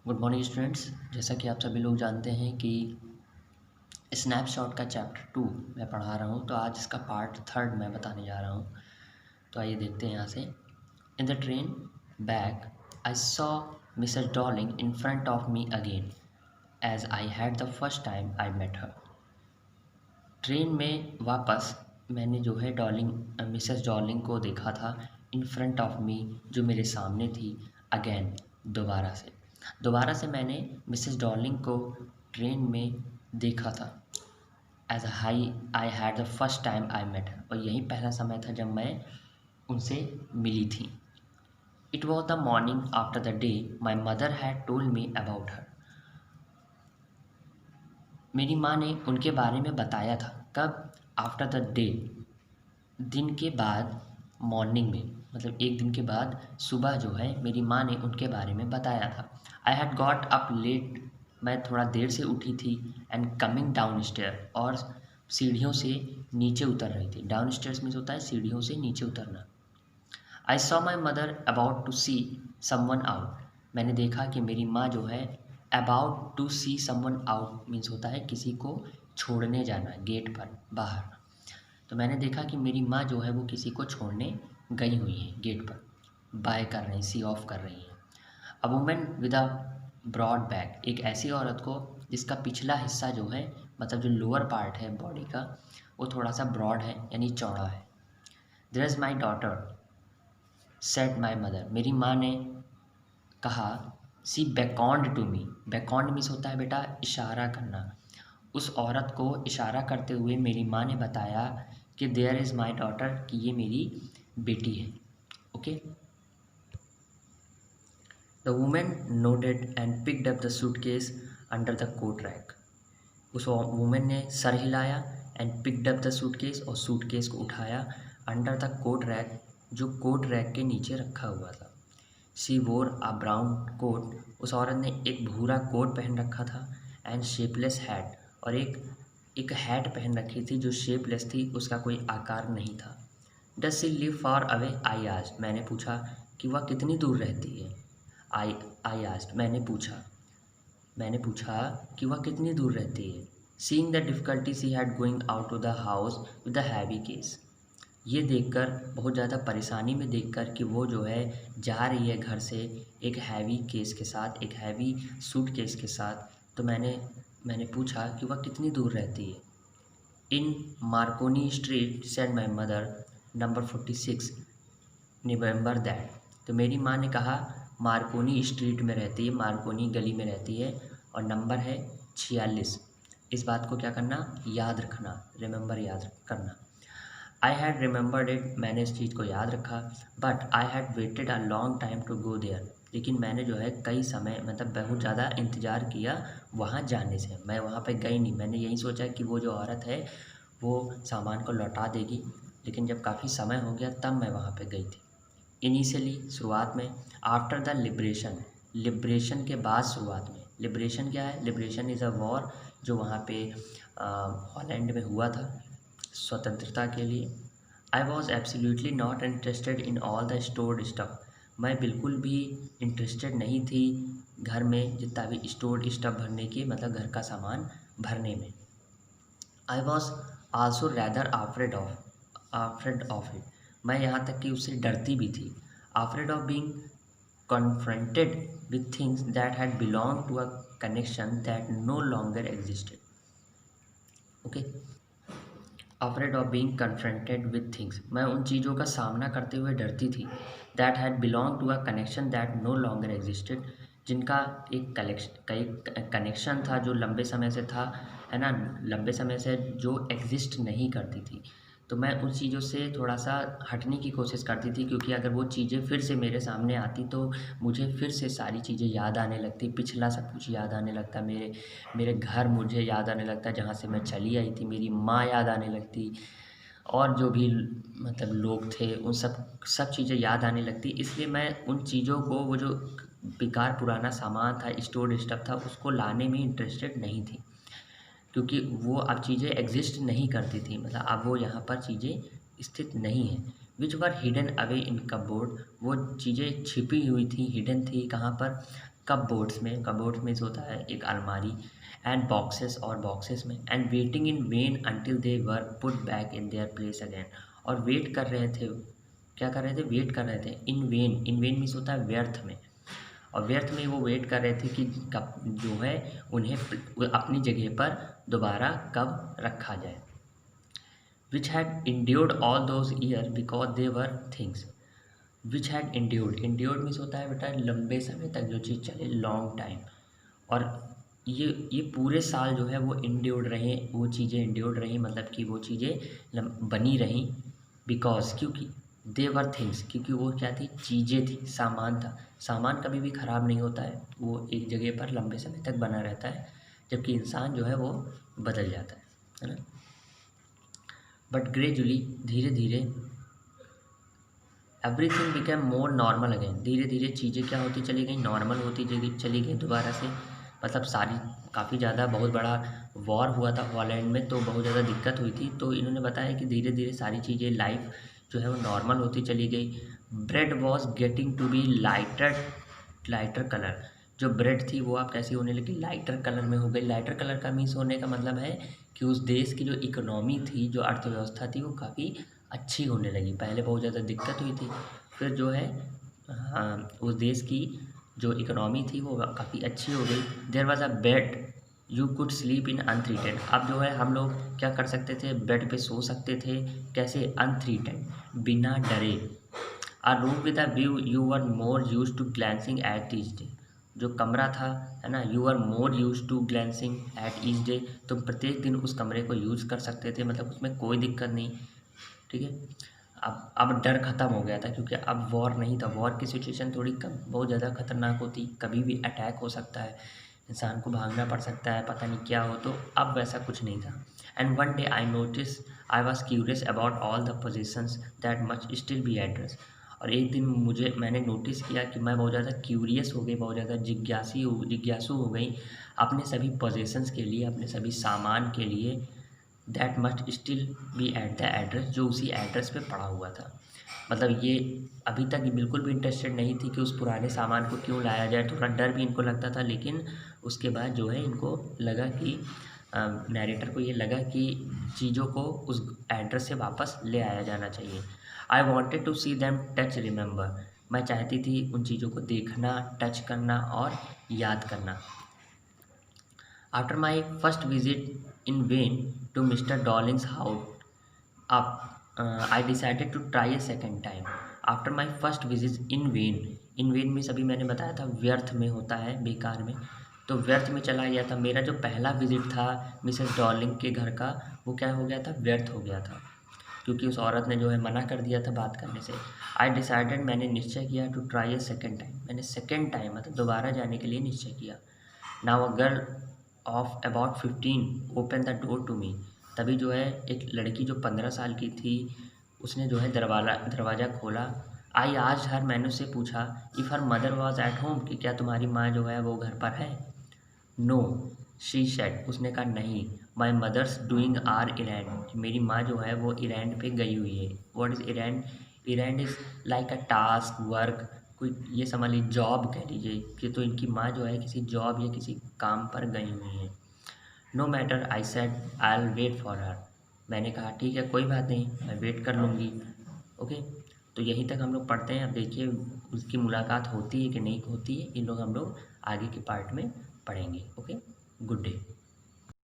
Good morning students. जैसा कि आप सभी लोग जानते हैं कि स्नैपशॉट का चैप्टर 2 मैं पढ़ा रहा हूं, तो आज इसका पार्ट 3 मैं बताने जा रहा हूं। तो आइए देखते हैं यहाँ से। In the train back I saw Mrs Darling in front of me again as I had the first time I met her. Train में वापस मैंने जो है मिसेस डॉर्लिंग को देखा था। इन फ्रंट ऑफ मी, जो मेरे सामने थी। अगेन, दोबारा से मैंने मिसेस डॉर्लिंग को ट्रेन में देखा था। As I had the first time I met her, और यही पहला समय था जब मैं उनसे मिली थी। It was the morning after the day my mother had told me about her. मेरी माँ ने उनके बारे में बताया था। कब? आफ्टर द डे, दिन के बाद। मॉर्निंग में मतलब एक दिन के बाद सुबह जो है मेरी माँ ने उनके बारे में बताया था। I had got up late, मैं थोड़ा देर से उठी थी। एंड कमिंग डाउन स्टेयर, और सीढ़ियों से नीचे उतर रही थी। डाउन स्टेयर्स मीन्स होता है सीढ़ियों से नीचे उतरना। I saw my mother about to see someone out, मैंने देखा कि मेरी माँ जो है about to see someone out means होता है किसी को छोड़ने जाना, गेट पर बाहर। तो मैंने देखा कि मेरी माँ जो है वो किसी को छोड़ने गई हुई है गेट पर, बाय कर रही, सी ऑफ कर रही हैं। A women with a broad back, एक ऐसी औरत को जिसका पिछला हिस्सा जो है मतलब जो लोअर पार्ट है बॉडी का वो थोड़ा सा ब्रॉड है यानी चौड़ा है। There is my daughter said my mother, मेरी माँ ने कहा। सी बेकॉन्ड टू मी, बेकॉन्ड मीन्स होता है बेटा इशारा करना। उस औरत को इशारा करते हुए मेरी माँ ने बताया कि देयर इज़ माई डॉटर, कि ये मेरी बेटी है। Okay. The women nodded and picked up the suitcase under the coat rack, उस वुमेन ने सर हिलाया। And picked up the suitcase, और सूटकेस को उठाया। अंडर द कोट रैक, जो कोट रैक के नीचे रखा हुआ था। शी वोर अ ब्राउन कोट, उस औरत ने एक भूरा कोट पहन रखा था। एंड शेपलेस हैट, और एक हैट पहन रखी थी जो शेपलेस थी, उसका कोई आकार नहीं था। Does she live far away, I asked, मैंने पूछा कि वह कितनी दूर रहती है। आई आस्क्ड, मैंने पूछा कि वह कितनी दूर रहती है। Seeing the difficulty she had going out to the house with the heavy case, ये देखकर, बहुत ज़्यादा परेशानी में देखकर कि वो जो है जा रही है घर से एक हैवी केस के साथ, एक हैवी सूट केस के साथ। तो मैंने पूछा कि वह कितनी दूर रहती है। In Marconi street, said my mother, number 46, remember that, तो मेरी माँ ने कहा मार्कोनी स्ट्रीट में रहती है, मार्कोनी गली में रहती है, और नंबर है 46। इस बात को क्या करना, याद रखना, रिमेंबर याद करना। आई हैड रिमेंबर्ड इट, मैंने इस चीज़ को याद रखा। But I had waited a long time to go there, लेकिन मैंने जो है कई समय मतलब बहुत ज़्यादा इंतज़ार किया वहाँ जाने से। मैं वहाँ पे गई नहीं, मैंने यही सोचा कि वो जो औरत है वो सामान को लौटा देगी, लेकिन जब काफ़ी समय हो गया तब मैं वहाँ पे गई थी। इनिशियली, शुरुआत में। आफ्टर द लिब्रेशन, लिब्रेशन के बाद शुरुआत में। लिब्रेशन क्या है? लिब्रेशन इज़ अ वॉर जो वहाँ पे हॉलैंड में हुआ था स्वतंत्रता के लिए। I was absolutely not interested in all the stored stuff, मैं बिल्कुल भी इंटरेस्टेड नहीं थी घर में जितना भी स्टोर्ड स्टफ भरने की, मतलब घर का सामान भरने में। I was also rather afraid of it, मैं यहाँ तक कि उससे डरती भी थी। Afraid of being confronted with things that had belonged to a connection that no longer existed. Okay, afraid of being confronted with things, मैं उन चीज़ों का सामना करते हुए डरती थी। that had belonged to a connection that no longer existed, जिनका एक कनेक्शन था जो लंबे समय से था, है ना, लंबे समय से जो एग्जिस्ट नहीं करती थी। तो मैं उन चीज़ों से थोड़ा सा हटने की कोशिश करती थी, क्योंकि अगर वो चीज़ें फिर से मेरे सामने आती तो मुझे फिर से सारी चीज़ें याद आने लगती, पिछला सब कुछ याद आने लगता, मेरे घर मुझे याद आने लगता जहाँ से मैं चली आई थी, मेरी माँ याद आने लगती, और जो भी मतलब लोग थे उन सब चीज़ें याद आने लगती। इसलिए मैं उन चीज़ों को, वो जो बेकार पुराना सामान था, स्टोर्ड स्टफ था, उसको लाने में इंटरेस्टेड नहीं थी, क्योंकि वो अब चीज़ें एग्जिस्ट नहीं करती थी, मतलब अब वो यहाँ पर चीज़ें स्थित नहीं हैं। विच वर हिडन अवे इन कपबोर्ड, वो चीज़ें छिपी हुई थी, हिडन थी कहाँ पर, कपबोर्ड्स में होता है एक अलमारी, एंड बॉक्सेस और बॉक्सेस में, and waiting in when until they were put back in their place again. और वेट कर रहे थे, क्या कर रहे थे, वेट कर रहे थे इन वेन मीन्स होता है व्यर्थ में, और व्यर्थ में वो वेट कर रहे थे कि कब जो है उन्हें अपनी जगह पर दोबारा कब रखा जाए। Which had endured all those year because they were things. Which had endured means होता है बेटा लंबे समय तक जो चीज़ चले, लॉन्ग टाइम। और ये पूरे साल जो है वो इंड्योर्ड रहे, वो चीज़ें इंड्योर्ड रही, मतलब कि वो चीज़ें बनी रहीं, बिकॉज क्योंकि दे वर थिंग्स, क्योंकि वो क्या थी, चीज़ें थी, सामान था। सामान कभी भी ख़राब नहीं होता है, वो एक जगह पर लंबे समय तक बना रहता है, जबकि इंसान जो है वो बदल जाता है ना। बट ग्रेजुअली, धीरे धीरे, everything became more normal again, धीरे धीरे चीज़ें क्या होती चली गई, नॉर्मल होती चली गई दोबारा से। मतलब सारी काफ़ी ज़्यादा बहुत बड़ा वॉर हुआ था हॉलैंड में, तो बहुत ज़्यादा दिक्कत हुई थी, तो इन्होंने बताया कि धीरे धीरे सारी चीज़ें, लाइफ जो है वो नॉर्मल होती चली गई। Bread was getting to be lighter colour, जो ब्रेड थी वो आप कैसी होने लगी, लाइटर कलर में हो गई। लाइटर कलर का मीन्स होने का मतलब है कि उस देश की जो इकोनॉमी थी, जो अर्थव्यवस्था थी, वो काफ़ी अच्छी होने लगी। पहले बहुत ज़्यादा दिक्कत हुई थी, फिर जो है उस देश की जो इकोनॉमी थी वो काफ़ी अच्छी हो गई। There was a bed you could sleep in unthreatened, अब जो है हम लोग क्या कर सकते थे, बेड पे सो सकते थे, कैसे, अनथ्रीटेड, बिना डरे। A room with a view you were more used to glancing at each day, जो कमरा था, है ना, you are more used to glancing at each day, तुम प्रत्येक दिन उस कमरे को यूज़ कर सकते थे, मतलब उसमें कोई दिक्कत नहीं, ठीक है। अब डर ख़त्म हो गया था, क्योंकि अब वॉर नहीं था। वॉर की सिचुएशन थोड़ी कम बहुत ज़्यादा खतरनाक होती, कभी भी अटैक हो सकता है, इंसान को भागना पड़ सकता है, पता नहीं क्या हो, तो अब वैसा कुछ नहीं था। And one day I was curious about all the positions that much still be address, और एक दिन मैंने नोटिस किया कि मैं बहुत ज़्यादा क्यूरियस हो गई, बहुत ज़्यादा जिज्ञासु हो गई अपने सभी पोजेशंस के लिए, अपने सभी सामान के लिए, that must still be at the address, जो उसी एड्रेस पे पड़ा हुआ था। मतलब ये अभी तक बिल्कुल भी इंटरेस्टेड नहीं थी कि उस पुराने सामान को क्यों लाया जाए, थोड़ा डर भी इनको लगता था, लेकिन उसके बाद जो है इनको लगा कि नैरेटर को ये लगा कि चीज़ों को उस एड्रेस से वापस ले आया जाना चाहिए। I wanted to see them touch remember, मैं चाहती थी उन चीज़ों को देखना, टच करना और याद करना। After my first visit in vain to Mr. Darling's house, I decided to try a second time. After my first visit in vain में सभी मैंने बताया था व्यर्थ में होता है, बेकार में, तो व्यर्थ में चला गया था। मेरा जो पहला विजिट था मिसेस डॉर्लिंग के घर का, वो क्या हो गया था, व्यर्थ हो गया था, क्योंकि उस औरत ने जो है मना कर दिया था बात करने से। आई डिसाइडेड, मैंने निश्चय किया, to try a second time, मैंने सेकेंड टाइम मतलब दोबारा जाने के लिए निश्चय किया। Now a girl of about 15 open the door to me, तभी जो है एक लड़की जो 15 साल की थी, उसने जो है दरवाज़ा खोला। आई आज हर, मैंने उससे पूछा, if her mother was at home, कि क्या तुम्हारी माँ जो है वो घर पर है। नो शी सेड, उसने कहा नहीं, माई मदर्स डूइंग आर इरेंड, मेरी माँ जो है वो इरेंड पे गई हुई है। What is errand, errand is like a task, work, कोई ये समझ लीजिए जॉब कह लीजिए, कि तो इनकी माँ जो है किसी जॉब या किसी काम पर गई हुई है। No matter, I said, I will wait for her, मैंने कहा ठीक है कोई बात नहीं, मैं वेट कर लूँगी। ओके, तो यहीं तक हम लोग पढ़ते हैं। अब देखिए उसकी मुलाकात होती है कि नहीं होती है, इन लोग हम लोग आगे के पार्ट में पढ़ेंगे। Okay, good day.